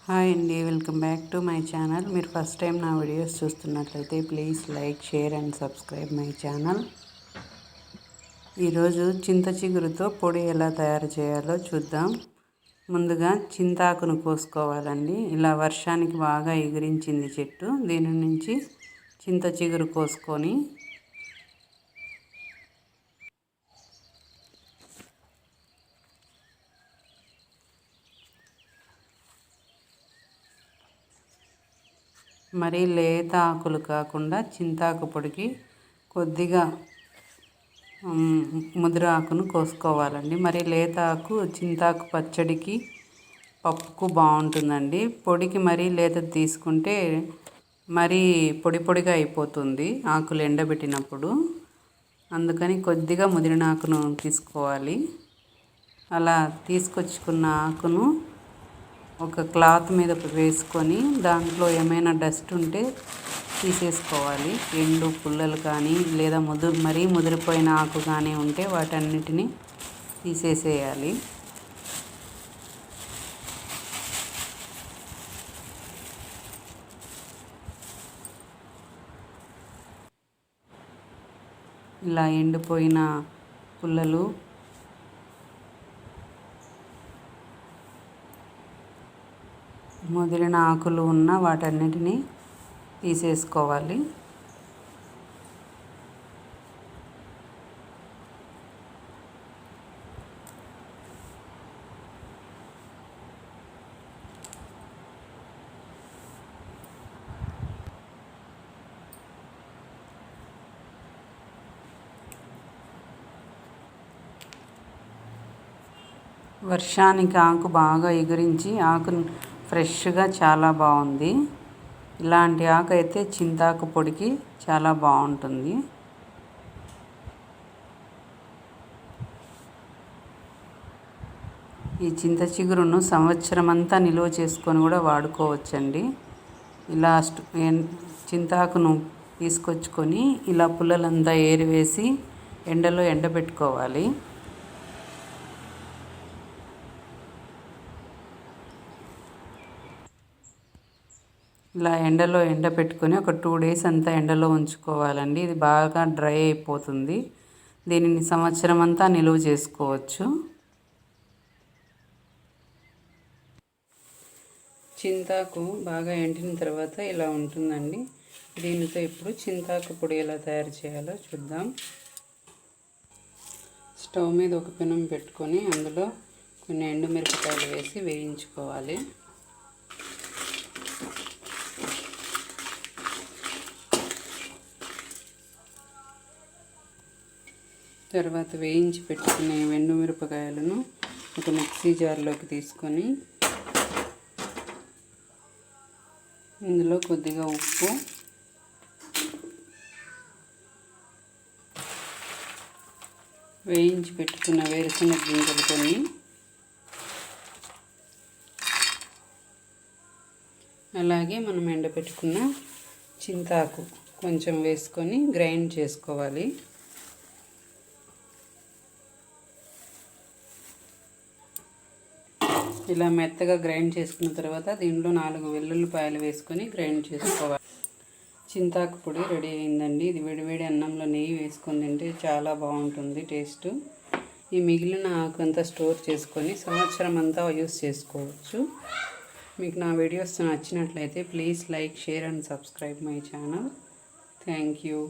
Hi అండి, welcome back to my channel. మీరు first time నా వీడియోస్ చూస్తున్నట్లయితే please like, share and subscribe my channel. ఈరోజు చింత చిగురుతో పొడి ఎలా తయారు చేయాలో చూద్దాం. ముందుగా చింతాకును కోసుకోవాలండి. ఇలా వర్షానికి బాగా ఎగిరించింది చెట్టు. దీని నుంచి చింత చిగురు కోసుకొని మరీ లేత ఆకులు కాకుండా చింతాకు పొడికి కొద్దిగా ముదిర ఆకును కోసుకోవాలండి. మరి లేత ఆకు చింతాకు పచ్చడికి, పప్పుకు బాగుంటుందండి. పొడికి మరీ లేత తీసుకుంటే మరీ పొడి పొడిగా అయిపోతుంది ఆకులు ఎండబెట్టినప్పుడు. అందుకని కొద్దిగా ముదిరిన ఆకును తీసుకోవాలి. అలా తీసుకొచ్చుకున్న ఆకును ఒక క్లాత్ మీద వేసుకొని దాంట్లో ఏమైనా డస్ట్ ఉంటే తీసేసుకోవాలి. ఎండు పుల్లలు కానీ లేదా మరీ ముదిరిపోయిన ఆకు కానీ ఉంటే వాటన్నిటిని తీసేసేయాలి. ఇలా ఎండిపోయిన పుల్లలు, ముదిరిన ఆకులు ఉన్న వాటన్నిటిని తీసేసుకోవాలి. వర్షానికి ఆకు బాగా ఎగిరించి ఆకు ఫ్రెష్గా చాలా బాగుంది. ఇలాంటి ఆకు అయితే చింతాకు పొడికి చాలా బాగుంటుంది. ఈ చింత చిగురును సంవత్సరం అంతా నిల్వ చేసుకొని కూడా వాడుకోవచ్చండి. ఇలా చింతాకును తీసుకొచ్చుకొని ఇలా పుల్లలంతా ఏరివేసి ఎండలో ఎండబెట్టుకోవాలి. ఇలా ఎండలో ఎండబెట్టుకొని ఒక 2 days అంతా ఎండలో ఉంచుకోవాలండి. ఇది బాగా డ్రై అయిపోతుంది. దీనిని సంవత్సరం అంతా నిలువ చేసుకోవచ్చు. చింతాకు బాగా ఎండిన తర్వాత ఇలా ఉంటుందండి. దీనితో ఇప్పుడు చింతాకు పొడి ఎలా తయారు చేయాలో చూద్దాం. స్టవ్ మీద ఒక పెనం పెట్టుకొని అందులో కొన్ని ఎండుమిరపకాయలు వేసి వేయించుకోవాలి. తర్వాత వేయించి పెట్టుకునే ఎండుమిరపకాయలను ఒక మిక్సీ జార్లోకి తీసుకొని ఇందులో కొద్దిగా ఉప్పు, వేయించి పెట్టుకున్న వేరుశనగ గింజలు కొన్ని, అలాగే మనం ఎండబెట్టుకున్న చింతాకు కొంచెం వేసుకొని గ్రైండ్ చేసుకోవాలి. ఇలా మెత్తగా గ్రైండ్ చేసుకున్న తర్వాత దీనిలో 4 వెల్లుల్లిపాయలు వేసుకొని గ్రైండ్ చేసుకోవాలి. చింతాకు పొడి రెడీ అయిందండి. ఇది వేడివేడి అన్నంలో నెయ్యి వేసుకొని తింటే చాలా బాగుంటుంది టేస్ట్. ఈ మిగిలిన ఆకంతా స్టోర్ చేసుకొని సంవత్సరం అంతా యూస్ చేసుకోవచ్చు. మీకు నా వీడియోస్ నచ్చినట్లయితే please like, share and subscribe my channel. Thank you.